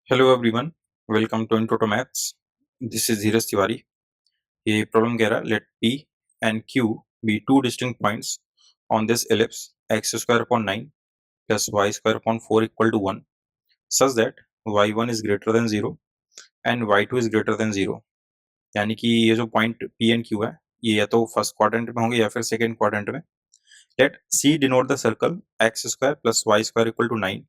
Hello everyone, welcome to intro to maths. This is Dheeraj Tiwari. ये problem कह रहा है let P and Q be two distinct points on this ellipse x square upon 9 plus y square upon 4 equal to 1 such that y1 is greater than 0 and y2 is greater than 0। यानी कि ये जो point P and Q है ये या तो first quadrant में होंगे या फिर सेकेंड क्वाड्रेंट में। Let C denote the circle x square plus y square equal to 9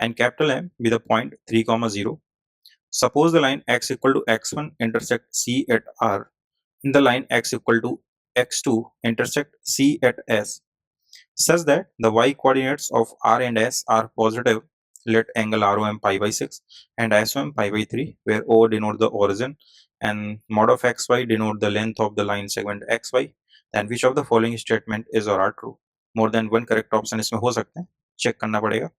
and capital M with the point 3,0। Suppose the line x equal to x1 intersect C at R and the line x equal to x2 intersect C at S such that the y coordinates of R and S are positive. Let angle ROM pi by 6 and SOM pi by 3 where O denote the origin and mod of xy denote the length of the line segment xy. Then which of the following statement is or are true? More than one correct option इसमें हो सकते हैं, check करना पड़ेगा।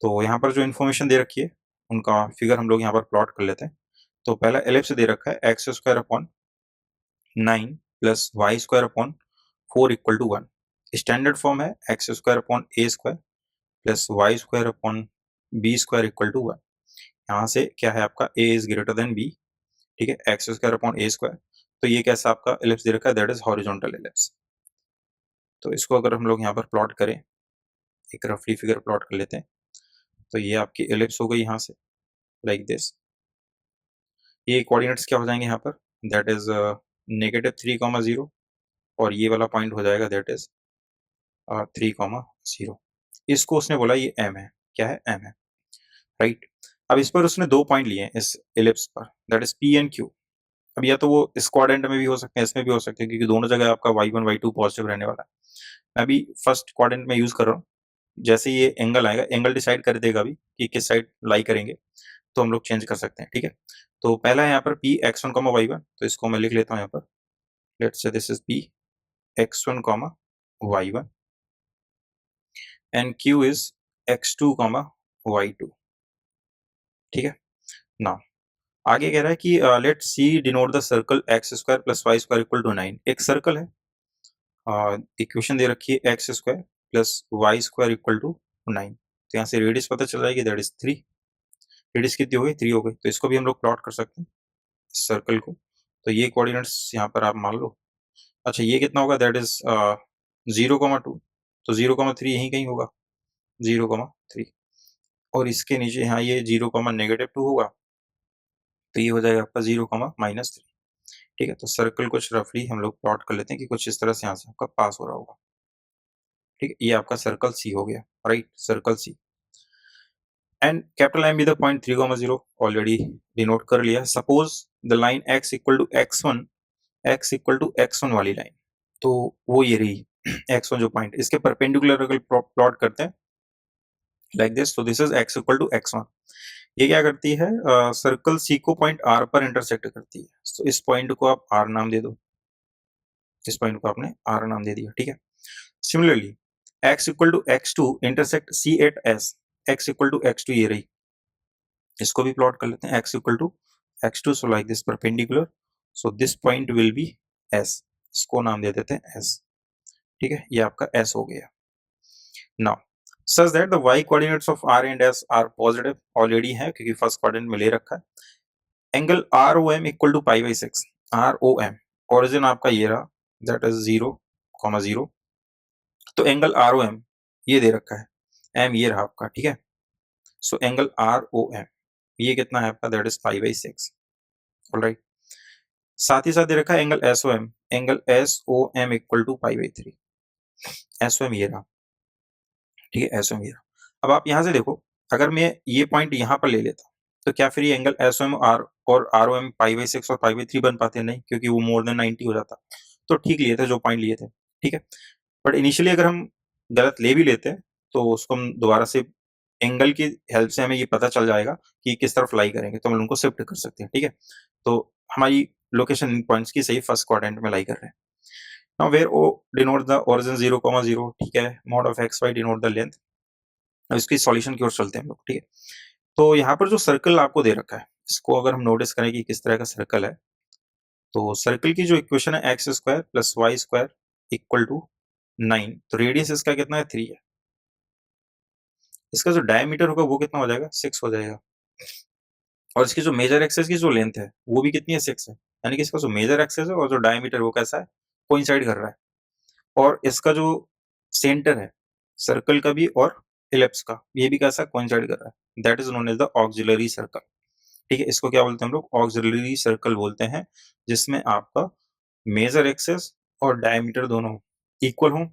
तो यहाँ पर जो इन्फॉर्मेशन दे रखी है उनका फिगर हम लोग यहाँ पर प्लॉट कर लेते हैं। तो पहला एलिप्स दे रखा है x square upon 9 plus y square upon 4 equal to 1। Standard form है x square upon a square plus y square upon b square equal to 1। यहाँ से क्या है आपका a is greater than b, ठीक है, x square upon a square. तो ये कैसा आपका एलिप्स दे रखा है, दैट इज हॉरिजॉन्टल एलिप्स। तो इसको अगर हम लोग यहाँ पर प्लॉट करें, एक रफली फिगर प्लॉट कर लेते हैं, तो ये आपकी एलिप्स हो गई यहाँ से लाइक दिस। ये कोऑर्डिनेट्स क्या हो जाएंगे यहाँ पर, दैट इज -3,0 और ये वाला पॉइंट हो जाएगा दैट इज 3,0। इसको उसने बोला ये m है, क्या है, m है, राइट। अब इस पर उसने दो पॉइंट लिए हैं इस एलिप्स पर, that is p and q। अब या तो वो इस क्वाड्रेंट में भी हो सकते हैं, इसमें भी हो सकते हैं, क्योंकि दोनों जगह आपका y1 y2 पॉजिटिव रहने वाला है। मैं अभी फर्स्ट क्वाड्रेंट में यूज कर रहा हूँ। जैसे ये एंगल आएगा, एंगल डिसाइड कर देगा अभी कि किस साइड लाई करेंगे, तो हम लोग चेंज कर सकते हैं, ठीक है। तो पहला है यहाँ पर p x1, y1, तो इसको मैं लिख लेता हूँ यहाँ पर, let's say this is p x1, y1 and q is x2, y2, ठीक है। नाउ आगे कह रहा है कि let C denote the circle x square plus y square equal to 9। एक सर्कल है, इक्वेशन दे रखी है x square plus y square equal to 9। तो यहाँ से रेडियस पता चल जाएगी, दैट इज 3। रेडियस कितनी हो गई, 3 हो गई। तो इसको भी हम लोग प्लॉट कर सकते हैं, सर्कल को। तो ये कोऑर्डिनेट्स यहाँ पर आप मान लो। अच्छा ये कितना होगा, दैट इज 0,2। तो 0,3 यहीं कहीं होगा, 0,3। और इसके नीचे यहाँ ये 0,-2 होगा, तो ये हो जाएगा आपका 0,-3, ठीक है। तो सर्कल कुछ रफली हम लोग प्लॉट कर लेते हैं कि कुछ इस तरह से यहाँ से आपका पास हो रहा होगा, ठीक है। ये आपका सर्कल सी हो गया, right, circle C. And capital M with point 3,0 already denote कर लिया। Suppose the line x equal to x1 वाली लाइन, तो वो ये रही x1 जो पॉइंट, इसके परपेंडिकुलर अगर प्लॉट करते हैं लाइक दिस, तो this is x equal to x1। ये क्या करती है, सर्कल सी को पॉइंट r पर इंटरसेक्ट करती है। तो इस पॉइंट को आप r नाम दे दो, इस पॉइंट को आपने r नाम दे दिया, ठीक है। Similarly x equal to x2 intersect c at s, x equal to x2 ये रही, इसको भी प्लॉट कर लेते हैं, x equal to x2, so like this perpendicular, so this point will be s, इसको नाम दे देते हैं s, ठीक है। ये आपका s हो गया। Now such that the y coordinates of r and s are positive, already है क्योंकि फर्स्ट क्वाड्रेंट में ले रखा है। Angle ROM equal to pi by 6, ROM origin आपका ये रहा, दैट इज 0,0। तो एंगल ROM ये दे रखा है, m ये रहा आपका, ठीक है। सो एंगल ROM ये कितना है आपका, that is pi by 6, alright. साथ ही साथ दे रखा है angle SOM, angle SOM equal to pi by 3, SOM ये रहा, ठीक है, SOM ये रहा। अब आप यहाँ से देखो, अगर मैं ये पॉइंट यहाँ पर ले लेता तो क्या फिर ये एंगल SOM और ROM पाई बाई 6 और पाई बाई 3 बन पाते? नहीं, क्योंकि वो मोर देन 90 हो जाता। तो ठीक लिए थे जो पॉइंट लिए थे, ठीक है। बट इनिशियली अगर हम गलत ले भी लेते हैं तो उसको हम दोबारा से एंगल की हेल्प से हमें ये पता चल जाएगा कि किस तरफ लाई करेंगे, तो हम उनको शिफ्ट कर सकते हैं, ठीक है। तो हमारी लोकेशन इन पॉइंट्स की सही फर्स्ट क्वाड्रेंट में लाई कर रहे हैं। Now where O denote the origin 0,0, ठीक है, mod of xy denote the length. अब इसकी सॉल्यूशन की ओर चलते हैं हम लोग, ठीक है। तो यहाँ पर जो सर्कल आपको दे रखा है, इसको अगर हम नोटिस करें कि किस तरह का सर्कल है, तो सर्कल की जो इक्वेशन है x square plus y square equal to 9, तो रेडियस इसका कितना है, 3 है। इसका जो डायमीटर होगा वो कितना हो जाएगा, 6 हो जाएगा। और इसकी जो मेजर एक्सेस की जो लेंथ है वो भी कितनी है 6 है, यानी कि इसका जो मेजर एक्सेस है और जो डायमीटर वो कैसा है, कोइंसाइड कर रहा है। और इसका जो सेंटर है सर्कल का भी और इलिप्स का ये भी कैसा कोइंसाइड कर रहा है, that is known as the auxiliary circle. ठीक है, इसको क्या बोलते हैं हम लोग, ऑक्सिलरी सर्कल बोलते हैं, जिसमें आपका मेजर एक्सेस और डायमीटर दोनों इक्वल हो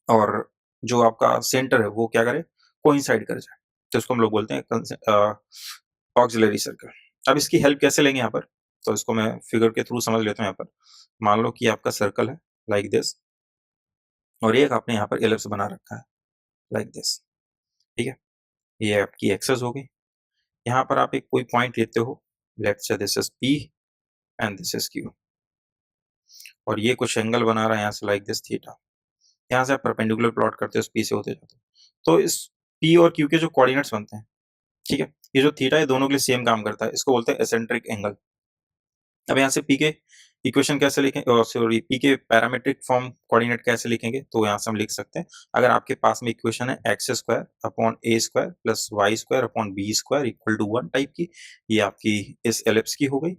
और जो आपका सेंटर है वो क्या करे, कोइंसाइड कर जाए, तो इसको हम लोग बोलते हैं ऑक्सिलरी सर्कल। अब इसकी हेल्प कैसे लेंगे यहाँ पर, तो इसको मैं फिगर के थ्रू समझ लेता हूँ। यहाँ पर मान लो कि आपका सर्कल है लाइक दिस और एक आपने यहाँ पर एलिप्स बना रखा है लाइक दिस। ठीक है, ये आपकी एक्सेस हो गई। यहाँ पर आप एक कोई पॉइंट लेते हो, let's say this is P and this is Q, और ये कुछ एंगल बना रहा है यहाँ से लाइक दिस थीटा। यहाँ से आप परपेंडिकुलर प्लॉट करते हो, पी से होते जाते हो, तो इस पी और क्यू के जो कोऑर्डिनेट्स बनते हैं, ठीक है, ये जो थीटा है दोनों के लिए सेम काम करता है, इसको बोलते हैं एसेंट्रिक एंगल। अब यहाँ से पी के इक्वेशन कैसे लिखें, सॉरी पी के पैरामीट्रिक फॉर्म कोऑर्डिनेट कैसे लिखेंगे, तो यहाँ से हम लिख सकते हैं, अगर आपके पास में इक्वेशन है x square upon a square plus y square upon b square equal to 1 type की, ये आपकी इस एलिप्स की हो गई।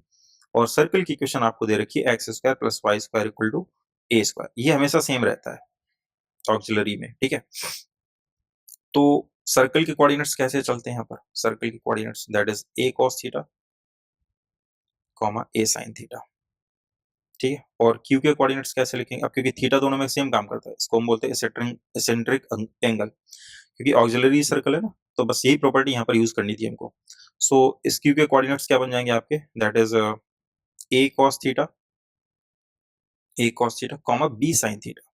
और सर्कल की इक्वेशन आपको दे रखी है x square plus y square equal to a square, ये हमेशा सेम रहता है ऑक्सिलरी में। ठीक है, तो सर्कल के कोऑर्डिनेट्स कैसे चलते हैं यहाँ पर, सर्कल के coordinates that is a cos theta comma A sine theta. ठीक है, और क्यू के कोऑर्डिनेट्स कैसे लिखेंगे, अब क्योंकि थीटा दोनों में सेम काम करता है, इसको हम बोलते हैं एसेंट्रिक एंगल, क्योंकि ऑक्सिलरी सर्कल है ना, तो बस यही प्रॉपर्टी यहाँ पर यूज करनी थी हमको। सो इस क्यू के कोऑर्डिनेट्स क्या बन जाएंगे आपके, that is a cos theta comma b sine theta,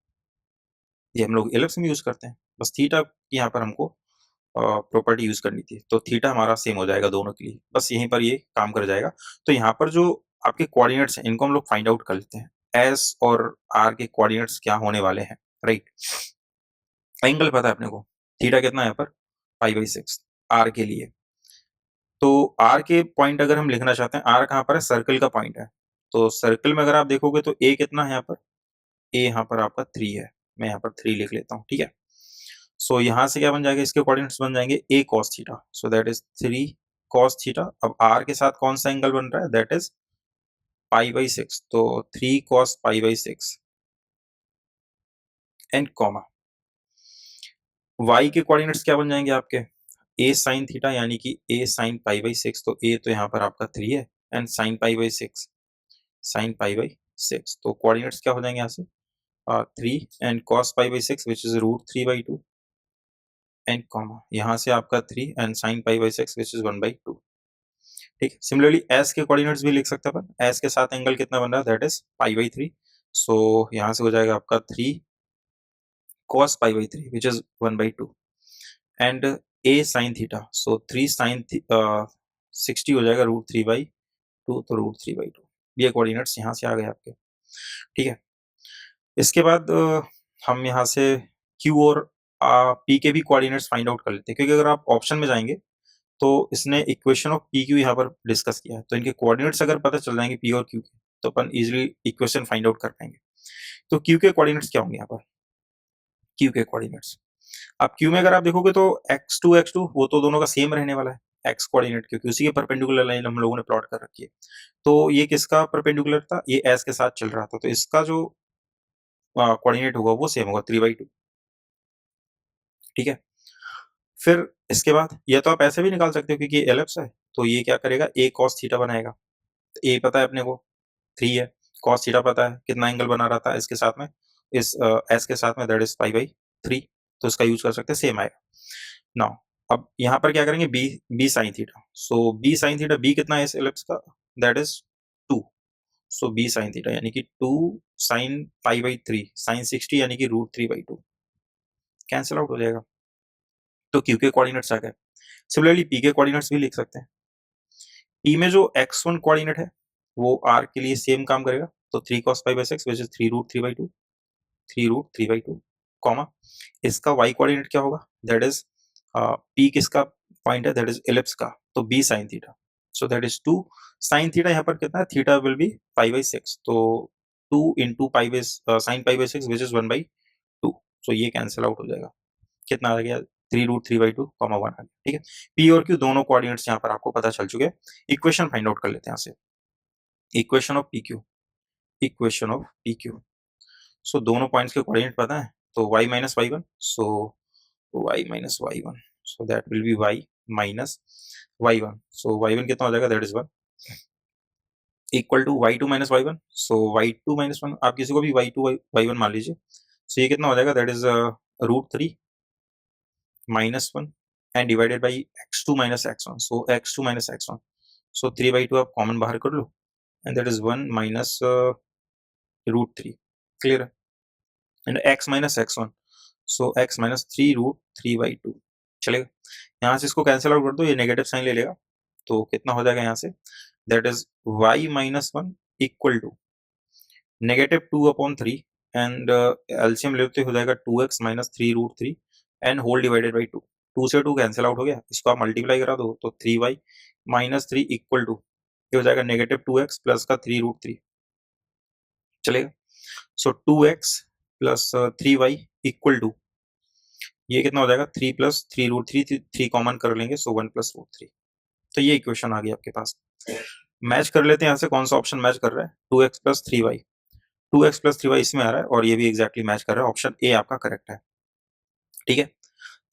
ये हम लोग एलिप्स में यूज करते हैं, बस थीटा यहाँ पर हमको प्रॉपर्टी यूज करनी थी, तो थीटा हमारा सेम हो जाएगा दोनों के लिए, बस यहीं पर ये काम कर जाएगा। तो यहाँ पर जो आपके कोऑर्डिनेट्स हैं इनको हम लोग फाइंड आउट कर लेते हैं, एस और आर के कोऑर्डिनेट्स क्या होने वाले हैं, राइट। एंगल पता है अपने को, थीटा कितना है यहाँ पर π/6 आर के लिए, तो आर के पॉइंट अगर हम लिखना चाहते हैं, आर कहाँ पर है, सर्कल का पॉइंट है, तो सर्कल में अगर आप देखोगे तो ए कितना है यहाँ पर, ए यहाँ पर आपका 3 है, मैं यहाँ पर 3 लिख लेता हूँ। ठीक है, सो यहाँ से क्या बन जाएगा, इसके कोऑर्डिनेट्स बन जाएंगे a cos theta, so that is 3 cos theta. अब आर के साथ कौन सा एंगल बन रहा है, दैट इज π/6, तो 3 cos π/6 एंड कॉमा y के कोऑर्डिनेट्स क्या बन जाएंगे आपके, a sin थीटा यानी कि a sin π/6, तो a तो यहाँ पर आपका 3 है एंड sin π/6 तो कोऑर्डिनेट्स क्या हो जाएंगे यहाँ से 3 and cos π/6 which is √3/2 and comma यहाँ से आपका 3 एंड sin π/6 विच इज 1/2। ठीक, सिमिलरली s के कोऑर्डिनेट्स भी लिख सकते हैं अपन, s के साथ एंगल कितना बन रहा है, दैट इज π/3, सो यहाँ से हो जाएगा आपका 3 cos π/3 which is 1/2 and a sin theta, so 3 sin 60 हो जाएगा √3/2, तो √3/2, ये कोऑर्डिनेट्स यहाँ से आ गए आपके। ठीक है, इसके बाद हम यहाँ से q और p के भी कोऑर्डिनेट्स फाइंड आउट कर लेते हैं, क्योंकि अगर आप ऑप्शन में जाएंगे तो इसने इक्वेशन ऑफ पी क्यू यहाँ पर डिस्कस किया है, तो इनके कोऑर्डिनेट्स अगर पता चल जाएंगे पी और क्यू के, तो अपन इजीली इक्वेशन फाइंड आउट कर पाएंगे। तो क्यू के कोऑर्डिनेट्स क्या होंगे यहाँ पर, क्यू के कोऑर्डिनेट्स, अब क्यू में अगर आप देखोगे तो x2 वो तो दोनों का सेम रहने वाला है, x कोऑर्डिनेट, क्योंकि उसी के परपेंडिकुलर लाइन हम लोगों ने प्लॉट कर रखी है, तो ये किसका परपेंडिकुलर था, ये s के साथ चल रहा था, तो इसका जो कोऑर्डिनेट होगा वो सेम होगा 3/2। ठीक है, फिर इसके बाद ये तो आप ऐसे भी निकाल सकते हो क्योंकि एलिप्स है, तो ये क्या करेगा, a cos थीटा बनाएगा, तो a पता है अपने को 3 है, cos थीटा पता है कितना एंगल बना रहा था इसके साथ में, इस s के साथ में, दैट इज π/3, तो इसका यूज कर सकते हैं, सेम आएगा। नाउ अब यहाँ पर क्या करेंगे, b sin थीटा, सो b sin थीटा, b कितना है इस एलिप्स का, that is 2, so b sin theta यानी कि 2 sin π/3 sin 60 यानी कि √3/2, कैंसिल आउट हो जाएगा, तो q के कोऑर्डिनेट्स आ गए। सिमिलरली p के कोऑर्डिनेट्स भी लिख सकते हैं, p में जो x1 कोऑर्डिनेट है वो r के लिए सेम काम करेगा, तो 3 cos π/6 which is 3√3/2 कॉमा इसका y कोऑर्डिनेट क्या होगा, दैट इज p किसका पॉइंट है, दैट इज एलिप्स का, तो b sin theta, so that is 2 sin theta, यहाँ पर कितना है, थीटा विल बी π/6, तो 2 into sin π/6 which is 1/2, सो ये कैंसिल आउट हो जाएगा, कितना आ गया 3√3/2, 1 आ गया, ठीक है। पी और क्यू दोनों कोऑर्डिनेट्स यहाँ पर आपको पता चल चुके हैं। इक्वेशन फाइंड आउट कर लेते हैं यहाँ से। Equation of P Q, equation of P Q. So दोनों पॉइंट्स के कोऑर्डिनेट पता है, तो y minus y one, so y minus y one, so that will be y minus y one. So y1 कितना हो जाएगा, that is 1, equal to y2 minus y one, so y2 minus one, आप किसी को भी y2 y1 मान लीजिए। सो ये कितना हो जाएगा, that is √3 minus 1 and divided by x2 minus x1, so x2 minus x1, so 3/2 आप कॉमन बाहर कर लो and that is 1 minus √3, clear है। And x minus x1, so x minus 3√3/2, चलेगा। यहाँ से इसको कैंसिल आउट कर दो, ये नेगेटिव साइन ले लेगा, तो कितना हो जाएगा यहाँ से, that is y minus 1 equal to -2/3 and LCM लेते हो जाएगा 2x minus 3√3 and whole divided by 2, 2 से 2 कैंसिल आउट हो गया, इसको आप मल्टीप्लाई करा दो तो 3y माइनस 3 इक्वल टू ये हो जाएगा -2x प्लस का 3√3, चलेगा। सो 2x plus 3y equal to ये कितना हो जाएगा, 3 प्लस 3√3, 3 कॉमन कर लेंगे, सो 1 प्लस √3। तो ये इक्वेशन आ गई आपके पास। मैच कर लेते हैं यहाँ से, कौन सा ऑप्शन मैच कर रहा है, 2x plus 3y, 2x plus 3y इसमें आ रहा है और ये भी एग्जैक्टली मैच कर रहा है, ऑप्शन ए आपका करेक्ट है, ठीक है।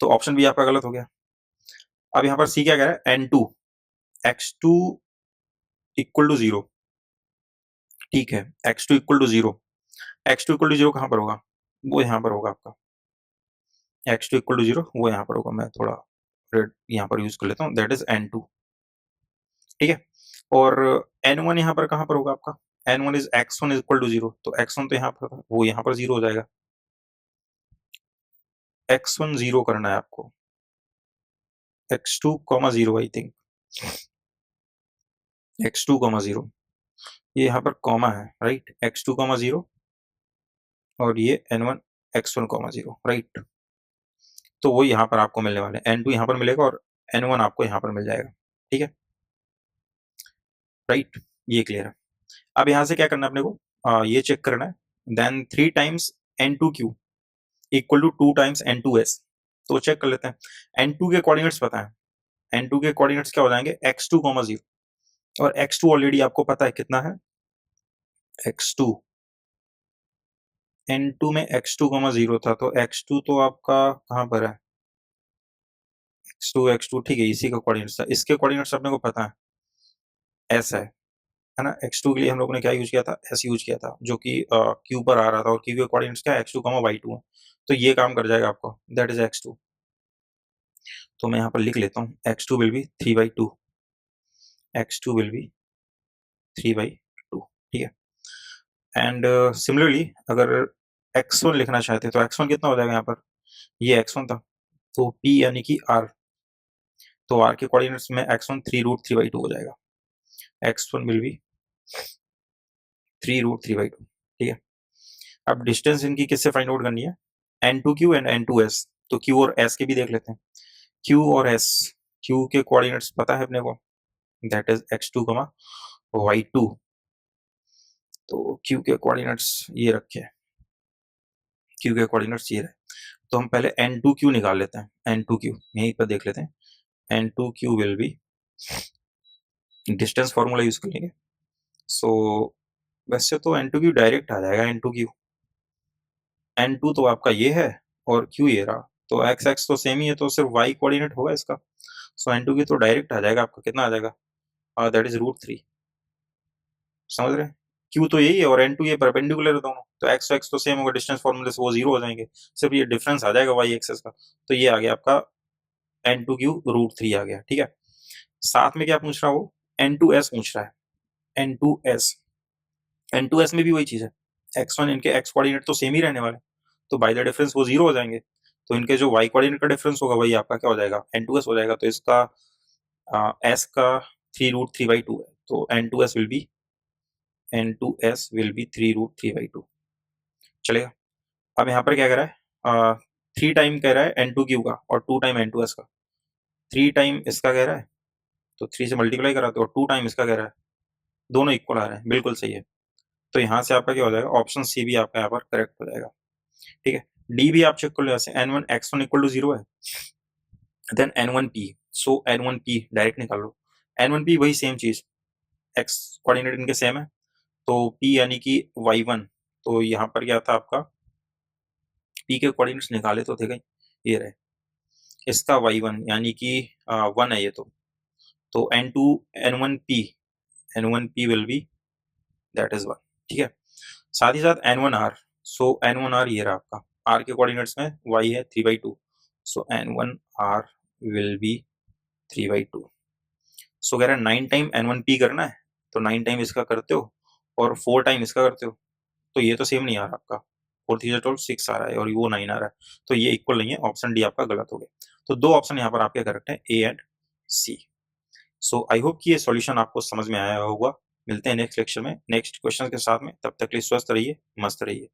तो ऑप्शन बी आपका गलत हो गया। अब यहाँ पर सी क्या कह रहा है, n2 x2 इक्वल टू 0, ठीक है, x2 equal to 0, x2 equal to 0 कहाँ पर होगा, वो यहाँ पर होगा आपका, x2 इक्वल टू 0 वो यहाँ पर होगा, मैं थोड़ा रेड यहाँ पर यूज कर लेता हूँ, दैट इज n2, ठीक है। और n1 यहाँ पर कहाँ पर होगा आपका, n1 is x1 equal to 0, तो x1 तो यहाँ पर था, वो यहाँ पर 0 हो जाएगा, x1 0 करना है आपको, x2 0 आई थिंक, x2 0, ये यहाँ पर कॉमा है, राइट, x2 0 और ये n1 x1 0, राइट। तो वो यहाँ पर आपको मिलने वाले, n2 यहाँ पर मिलेगा और n1 आपको यहाँ पर मिल जाएगा, ठीक है, राइट, ये क्लियर है। अब यहाँ से क्या करना है अपने को, ये चेक करना है, then 3 times n2q equal to 2 times n2s, तो चेक कर लेते हैं। n2 के कोऑर्डिनेट्स पता है, n2 के कोऑर्डिनेट्स क्या हो जाएंगे, x2 0 और x2 ऑलरेडी आपको पता है कितना है, x2, n2 में x2 0 था, तो x2 तो आपका कहाँ पर है, x2 ठीक है, इसी का कोऑर्डिनेट्स था, इसके कोऑर्डिनेट्स अपने को पता है s है ना। x2 के लिए हम लोगों ने क्या यूज किया था, s यूज किया था, जो कि q पर आ रहा था और q के कोऑर्डिनेट्स क्या है, x2 y2 है, तो ये काम कर जाएगा आपको, दैट इज x2। तो मैं यहाँ पर लिख लेता हूँ, x2 will be 3/2, x2 will be 3/2, ठीक है। एंड सिमिलरली अगर x1 लिखना चाहते तो x1 कितना हो जाएगा यहाँ पर, ये x1 था, तो p यानी कि r, तो r के कोऑर्डिनेट्स में x1 3√3/2 हो जाएगा, x1 विल बी 3√3/2, ठीक है। अब डिस्टेंस इनकी किससे फाइंड आउट करनी है, n2q एंड n2s, तो q और s के भी देख लेते हैं, q और s, q के कोऑर्डिनेट्स पता है अपने को, दैट इज x2 y2, तो q के कोऑर्डिनेट्स ये रखे, q के कोऑर्डिनेट्स ये रहे, तो हम पहले n2q निकाल लेते हैं, n2q यहीं पर देख लेते हैं, n2q will be, distance formula use कर लेंगे, सो वैसे तो n2q डायरेक्ट आ जाएगा, n2q, n2 तो आपका ये है और q ये रहा, तो x x तो सेम ही है, तो सिर्फ y कोऑर्डिनेट होगा इसका, सो n2q तो डायरेक्ट आ जाएगा आपका, कितना आ जाएगा, दैट इज √3, समझ रहे हैं, q तो यही है और n2 ये परपेंडिकुलर है दोनों, तो x तो सेम होगा, डिस्टेंस फॉर्मूले से वो 0 हो जाएंगे, सिर्फ ये डिफरेंस आ जाएगा y एक्सेस का, तो ये आ गया आपका n2q √3 आ गया, ठीक है। साथ में क्या पूछ रहा है वो, n2s पूछ रहा है, n2s में भी वही चीज है, x1 इनके x कोऑर्डिनेट तो सेम ही रहने वाले, तो बाय द डिफरेंस वो 0 हो जाएंगे, तो इनके जो y कोऑर्डिनेट का डिफरेंस होगा वही आपका क्या हो जाएगा, n2s हो जाएगा, तो इसका s का 3√3/2 है, तो n2s विल बी 3√3/2, चलेगा। अब यहाँ पर क्या कह रहा है, 3 टाइम कह रहा है n2q का और 2 टाइम n2s का, 3 टाइम इसका कह रहा है तो 3 से मल्टीप्लाई करा तो 2 टाइम इसका कह रहा है, दोनों इक्वल आ रहे हैं, बिल्कुल सही है, तो यहाँ से आपका क्या हो जाएगा, ऑप्शन सी भी आपका यहाँ पर करेक्ट हो जाएगा, ठीक है। डी भी आप चेक कर लो, ऐसे n1 x1 इक्वल टू 0 है, देन N1P, सो N1P डायरेक्ट निकाल लो, N1P वही सेम चीज, x कोऑर्डिनेट इनके सेम है, तो P यानी कि y1, तो यहाँ पर क्या था आपका, P के कोऑर्डिनेट्स निकाले तो थे कहीं, ये रहे, इसका y1 यानी कि 1 है ये, तो N2 N1P, N1P will be that is 1, ठीक है। साथ ही साथ N1R, सो N1R ये रहा आपका, R के कोऑर्डिनेट्स में y है 3/2, सो N1R विल बी 3/2। सो कह रहा है 9 टाइम N1P करना है, तो 9 टाइम इसका करते हो और 4 टाइम इसका करते हो, तो ये तो सेम नहीं आ रहा आपका, 4 3 12 6 आ रहा है और वो 9 आ रहा है, तो ये इक्वल नहीं है, ऑप्शन डी आपका गलत हो गया। तो दो ऑप्शन यहाँ पर आपके करेक्ट है, A and C. So I hope कि ये सॉल्यूशन आपको समझ में आया होगा। मिलते हैं नेक्स्ट लेक्चर में नेक्स्ट क्वेश्चन के साथ में, तब तक के लिए स्वस्थ रहिए, मस्त रहिए।